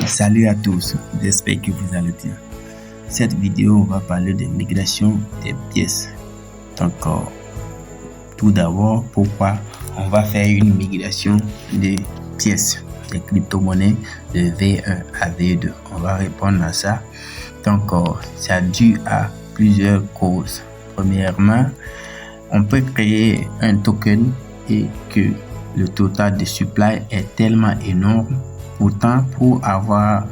Salut à tous, j'espère que vous allez bien. Cette vidéo, on va parler de migration des pièces. Donc, tout d'abord, pourquoi on va faire une migration des pièces, des crypto-monnaies de V1 à V2? On va répondre à ça. Donc, ça dû à plusieurs causes. Premièrement, on peut créer un token et que le total de supply est tellement énorme. Pourtant, pour avoir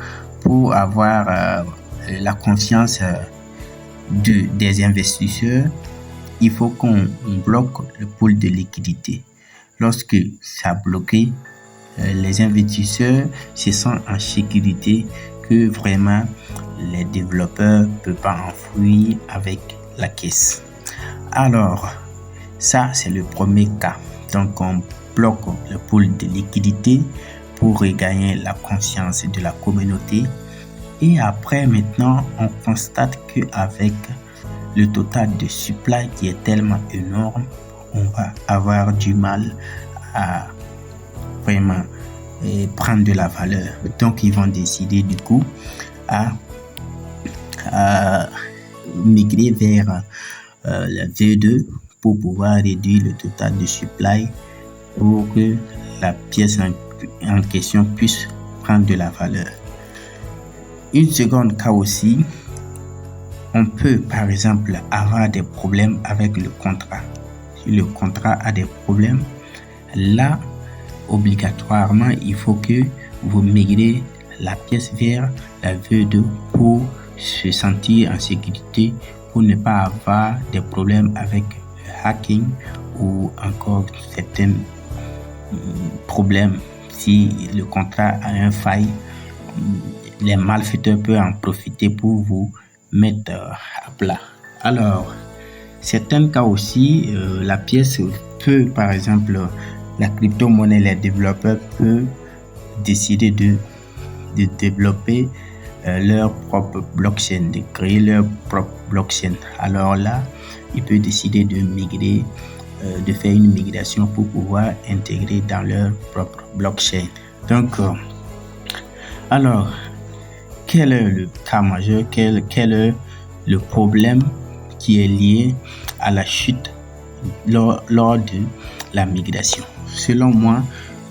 la confiance des investisseurs, il faut qu'on bloque le pool de liquidité. Lorsque ça bloqué, les investisseurs se sentent en sécurité que vraiment les développeurs ne peuvent pas enfouir avec la caisse. Alors, ça c'est le premier cas. Donc, on bloque le pool de liquidité pour regagner la confiance de la communauté. Et après, maintenant, on constate qu'avec le total de supply qui est tellement énorme, on va avoir du mal à vraiment prendre de la valeur. Donc, ils vont décider du coup à migrer vers la V2 pour pouvoir réduire le total de supply pour que la pièce en question puisse prendre de la valeur. Une seconde cas aussi, on peut par exemple avoir des problèmes avec le contrat. Si le contrat a des problèmes, là, obligatoirement, il faut que vous migrez la pièce vers la V2 pour se sentir en sécurité, pour ne pas avoir des problèmes avec le hacking ou encore certains problèmes. Si le contrat a un faille, les malfaiteurs peuvent en profiter pour vous mettre à plat. Alors, certains cas aussi, la pièce peut, par exemple, la crypto-monnaie, les développeurs peuvent décider de développer leur propre blockchain, de créer leur propre blockchain. Alors là, ils peuvent décider de migrer, de faire une migration pour pouvoir intégrer dans leur propre blockchain. Donc, alors, quel est le cas majeur, quel est le problème qui est lié à la chute lors de la migration? Selon moi,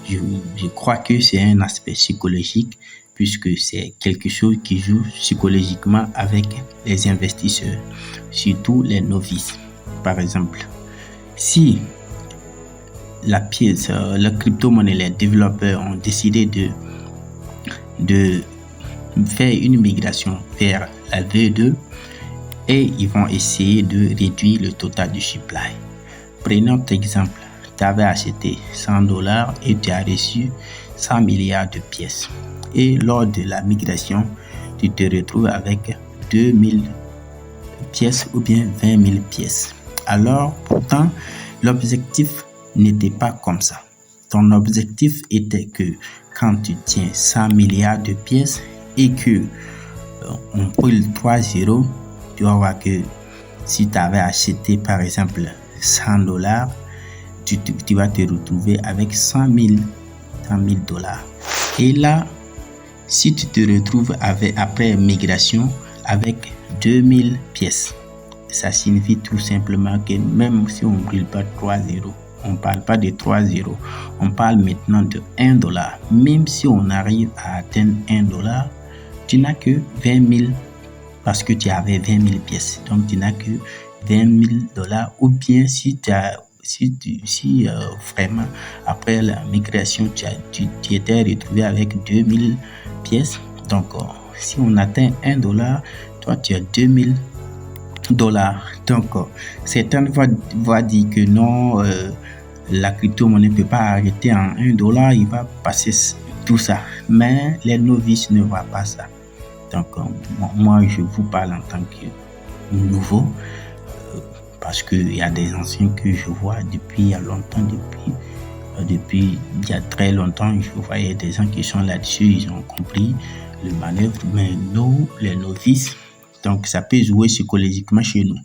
je crois que c'est un aspect psychologique, puisque c'est quelque chose qui joue psychologiquement avec les investisseurs, surtout les novices. Par exemple, si la pièce, la crypto-monnaie, les développeurs ont décidé de faire une migration vers la V2 et ils vont essayer de réduire le total du supply. Prenons notre exemple, tu avais acheté $100 et tu as reçu 100 milliards de pièces. Et lors de la migration, tu te retrouves avec 2000 pièces ou bien 20 000 pièces. Alors, pourtant, l'objectif n'était pas comme ça. Ton objectif était que quand tu tiens 100 milliards de pièces et que on brûle 3 zéros, tu vas voir que si tu avais acheté par exemple $100, tu vas te retrouver avec 100 000 dollars. Et là, si tu te retrouves après migration avec 2000 pièces, ça signifie tout simplement que même si on ne brûle pas 3 zéros, on ne parle pas de 3 zéros, on parle maintenant de $1. Même si on arrive à atteindre $1, tu n'as que 20 000 parce que tu avais 20 000 pièces. Donc, tu n'as que 20 000 $. Ou bien si vraiment après la migration, tu étais retrouvé avec 2000 pièces. Donc, si on atteint $1, toi, tu as 2000 $. Donc, certains vont dire que non, la crypto-monnaie ne peut pas arrêter en $1, il va passer tout ça. Mais les novices ne voient pas ça. Donc, moi, je vous parle en tant que nouveau, parce qu'il y a des anciens que je vois depuis il y a longtemps, depuis il y a très longtemps, je voyais des gens qui sont là-dessus, ils ont compris le manœuvre, mais nous, les novices, donc ça peut jouer psychologiquement chez nous.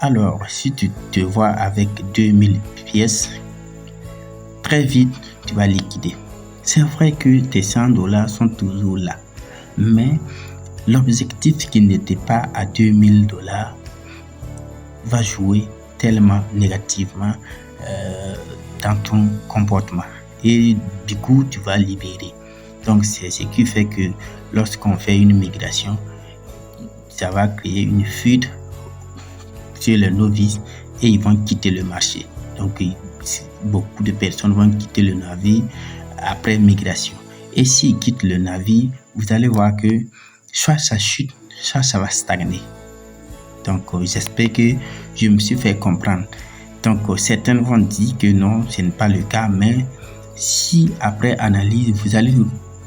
Alors, si tu te vois avec 2000 pièces, très vite, tu vas liquider. C'est vrai que tes $100 sont toujours là, mais l'objectif qui n'était pas à $2000 va jouer tellement négativement dans ton comportement et du coup tu vas libérer. Donc c'est ce qui fait que lorsqu'on fait une migration, ça va créer une fuite sur les novices et ils vont quitter le marché. Donc beaucoup de personnes vont quitter le navire après migration. Et s'ils quittent le navire, vous allez voir que soit ça chute, soit ça va stagner. Donc j'espère que je me suis fait comprendre. Donc certains vont dire que non, ce n'est pas le cas, mais si après analyse, vous allez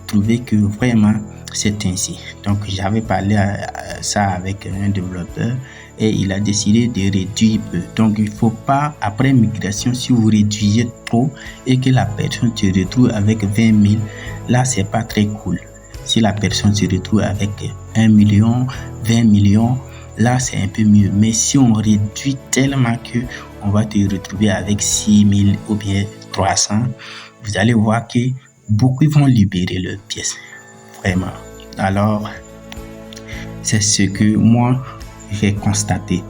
trouver que vraiment c'est ainsi. Donc j'avais parlé à ça avec un développeur et il a décidé de réduire peu. Donc il ne faut pas, après migration, si vous réduisez trop et que la personne se retrouve avec 20 000, là c'est pas très cool. Si la personne se retrouve avec 1 million, 20 millions, là c'est un peu mieux. Mais si on réduit tellement que on va te retrouver avec 6 000 ou bien 300, vous allez voir que beaucoup vont libérer leurs pièces. Vraiment. Alors, c'est ce que moi, j'ai constaté.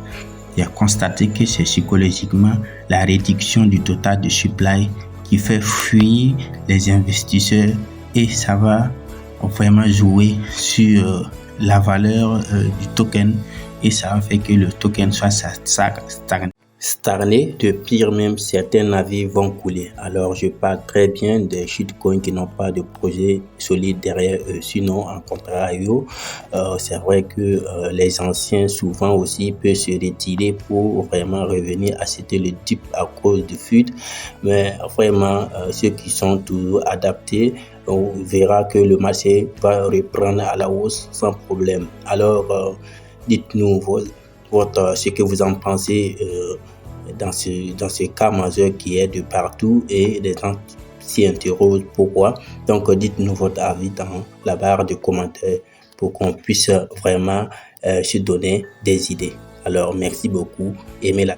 J'ai constaté que c'est psychologiquement la réduction du total de supply qui fait fuir les investisseurs et ça va vraiment jouer sur la valeur du token et ça va faire que le token soit stagné, de pire même, certains navires vont couler. Alors je parle très bien des shitcoins qui n'ont pas de projet solide derrière eux. Sinon, en contrario, c'est vrai que les anciens souvent aussi peuvent se retirer pour vraiment revenir acheter le dip à cause de fuite. Mais vraiment, ceux qui sont toujours adaptés, on verra que le marché va reprendre à la hausse sans problème. Alors, dites-nous ce que vous en pensez dans ce cas majeur qui est de partout et les gens s'y interrogent pourquoi. Donc dites-nous votre avis dans la barre de commentaires pour qu'on puisse vraiment se donner des idées. Alors merci beaucoup, aimez la